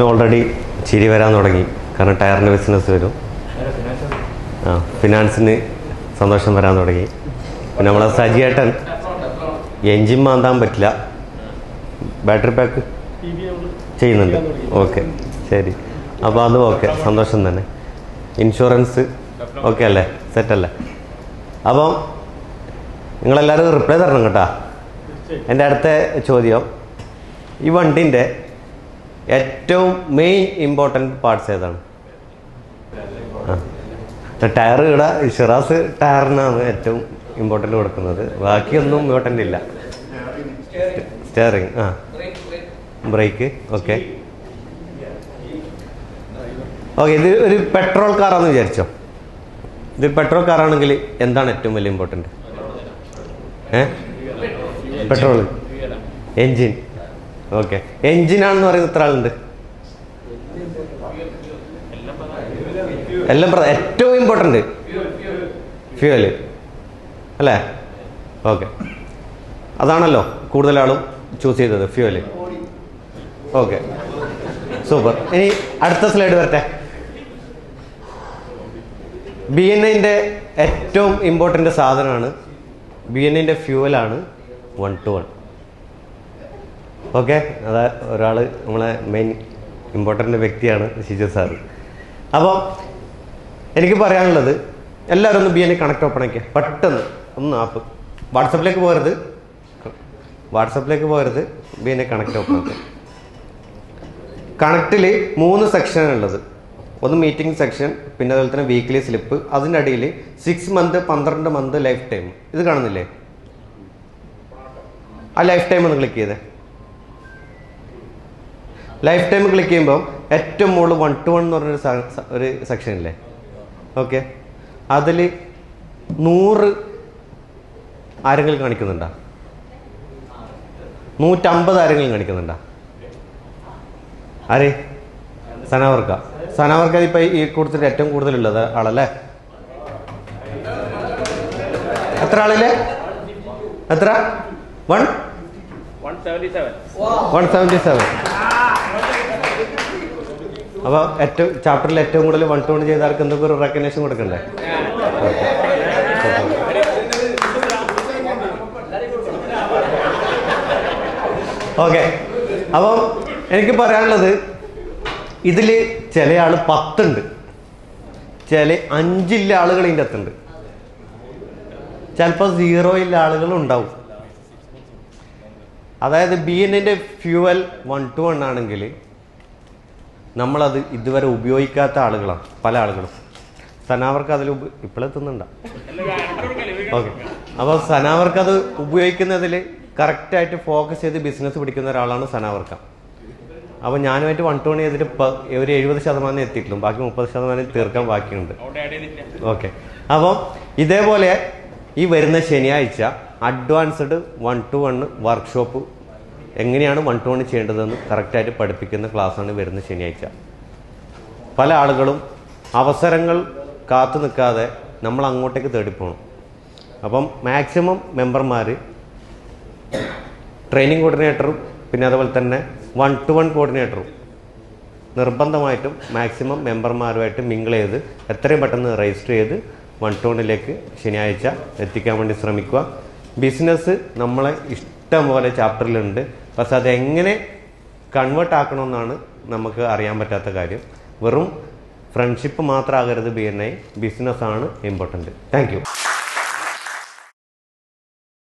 Already ചിരി വരാൻ തുടങ്ങി. കാരണം ടയറിൻ്റെ ബിസിനസ് വരും, ഫിനാൻസിന് സന്തോഷം വരാൻ തുടങ്ങി. പിന്നെ നമ്മളെ സജിയേട്ടൻ എൻജിൻ മാന്താൻ പറ്റില്ല, ബാറ്ററി പാക്ക് ചെയ്യുന്നുണ്ട്. ഓക്കെ, ശരി. അപ്പോൾ അതും ഓക്കെ, സന്തോഷം തന്നെ. ഇൻഷുറൻസ് ഓക്കെ അല്ലേ, സെറ്റല്ലേ? അപ്പം നിങ്ങളെല്ലാവരും റിപ്ലൈ തരണം കേട്ടോ. എൻ്റെ അടുത്ത ചോദ്യം, ഈ വണ്ടിൻ്റെ ഏറ്റവും മെയിൻ ഇമ്പോർട്ടൻറ്റ് പാർട്സ് ഏതാണ്? ടയർ ഇവിടെ ഷിറാസ് ടയറിനാണ് ഏറ്റവും ഇമ്പോർട്ടൻ്റ് കൊടുക്കുന്നത്, ബാക്കിയൊന്നും ഇമ്പോർട്ടൻ്റ് ഇല്ല. Steering, break, okay. ഓക്കെ, ഇത് ഒരു പെട്രോൾ കാറാണെന്ന് വിചാരിച്ചോ. ഇത് പെട്രോൾ കാറാണെങ്കിൽ എന്താണ് ഏറ്റവും വലിയ ഇമ്പോർട്ടൻ്റ്? Petrol, engine. ഓക്കെ, എൻജിനാണെന്ന് പറയുന്നത് എത്ര ആളുണ്ട്? എല്ലാം ഏറ്റവും ഇമ്പോർട്ടൻ്റ് ഫ്യൂവല് അല്ലേ? ഓക്കെ, അതാണല്ലോ കൂടുതൽ ആളും ചൂസ് ചെയ്തത്, ഫ്യൂവല്. Okay, super. ഇനി അടുത്ത സ്ലൈഡ് വരട്ടെ. BNIൻ്റെ ഏറ്റവും ഇമ്പോർട്ടൻ്റ് സാധനമാണ്, BNIൻ്റെ ഫ്യൂവലാണ് 1-to-1. ഓക്കെ, അതാ ഒരാൾ നമ്മളെ മെയിൻ ഇമ്പോർട്ടൻ്റ് വ്യക്തിയാണ് ഷിജു സാറ്. അപ്പോൾ എനിക്ക് പറയാനുള്ളത്, എല്ലാവരും ഒന്ന് BNI കണക്ട് ഓപ്പൺ ആക്കിയ പെട്ടെന്ന് ഒന്ന് ആപ്പ്. വാട്സപ്പിലേക്ക് പോകരുത്, BNI കണക്ട് ഓപ്പൺ ആക്കുക. കണക്റ്റിൽ 3 സെക്ഷനാണുള്ളത്. ഒന്ന് മീറ്റിംഗ് സെക്ഷൻ, പിന്നെ അതുപോലെ തന്നെ വീക്ക്ലി സ്ലിപ്പ്, അതിൻ്റെ അടിയിൽ 6 മന്ത് 12 മന്ത് ലൈഫ് ടൈം. ഇത് കാണുന്നില്ലേ? ആ ലൈഫ് ടൈം ഒന്ന് ക്ലിക്ക് ചെയ്തേ. ലൈഫ് ടൈം ക്ലിക്ക് ചെയ്യുമ്പോൾ ഏറ്റവും മുകളിൽ 1-to-1 എന്ന് പറഞ്ഞൊരു സെക്ഷൻ ഇല്ലേ? ഓക്കെ, അതിൽ 100 ആരെങ്കിലും കാണിക്കുന്നുണ്ടോ? 150 ആരെങ്കിലും കാണിക്കുന്നുണ്ടോ? ആര്? സനാവർക്ക ഇപ്പം ഈ കൂട്ടത്തിൽ ഏറ്റവും കൂടുതലുള്ളത് ആളല്ലേ? എത്ര ആളില്ലേ? എത്ര? 177. അപ്പോൾ ഏറ്റവും ചാപ്റ്ററിൽ ഏറ്റവും കൂടുതൽ 1-to-1 ചെയ്ത ആൾക്ക് എന്തൊക്കെ ഒരു റെക്കഗ്നേഷൻ കൊടുക്കണ്ടേ? ഓക്കെ, അപ്പം എനിക്ക് പറയാനുള്ളത്, ഇതിൽ ചില ആൾ 10 ഉണ്ട്, ചില 5 ആളുകൾ ഇതിൻ്റെ അകത്തുണ്ട്, ചിലപ്പോൾ 0 ആളുകളും ഉണ്ടാവും. അതായത് BNIൻ്റെ ഫ്യൂവൽ 1-to-1 ആണെങ്കിൽ നമ്മളത് ഇതുവരെ ഉപയോഗിക്കാത്ത ആളുകളാണ് പല ആളുകളും. സനാവർക്ക് അതിൽ ഇപ്പോഴെത്തുന്നുണ്ടോ? ഓക്കെ, അപ്പോൾ സനാവർക്ക് അത് ഉപയോഗിക്കുന്നതിൽ കറക്റ്റായിട്ട് ഫോക്കസ് ചെയ്ത് ബിസിനസ് പിടിക്കുന്ന ഒരാളാണ് സനാവർക്ക. അപ്പോൾ ഞാനുമായിട്ട് 1-to-1 ചെയ്തിട്ട് ഒരു 70% എത്തിയിട്ടുള്ളൂ, ബാക്കി 30% തീർക്കാൻ ബാക്കിയുണ്ട്. ഓക്കെ, അപ്പോൾ ഇതേപോലെ ഈ വരുന്ന ശനിയാഴ്ച അഡ്വാൻസ്ഡ് 1-to-1 വർക്ക്ഷോപ്പ്, എങ്ങനെയാണ് 1-to-1 ചെയ്യേണ്ടതെന്ന് കറക്റ്റായിട്ട് പഠിപ്പിക്കുന്ന ക്ലാസ്സാണ് വരുന്ന ശനിയാഴ്ച. പല ആളുകളും അവസരങ്ങൾ കാത്തു നിൽക്കാതെ നമ്മൾ അങ്ങോട്ടേക്ക് തേടിപ്പോകണം. അപ്പം മാക്സിമം മെമ്പർമാർ ട്രെയിനിങ് കോർഡിനേറ്ററും പിന്നെ അതുപോലെ തന്നെ 1-to-1 കോർഡിനേറ്ററും നിർബന്ധമായിട്ടും മാക്സിമം മെമ്പർമാരുമായിട്ട് മിങ്കിൾ ചെയ്ത് എത്രയും പെട്ടെന്ന് രജിസ്റ്റർ ചെയ്ത് 1-to-1 ശനിയാഴ്ച എത്തിക്കാൻ വേണ്ടി ശ്രമിക്കുക. ബിസിനസ് നമ്മളെ ഇഷ്ടം പോലെ ചാപ്റ്ററിലുണ്ട്, പക്ഷെ അതെങ്ങനെ കൺവേർട്ട് ആക്കണമെന്നാണ് നമുക്ക് അറിയാൻ പറ്റാത്ത കാര്യം. വെറും ഫ്രണ്ട്ഷിപ്പ് മാത്രമാകരുത് BNI, ബിസിനസ്സാണ് ഇമ്പോർട്ടൻറ്റ്. Thank you.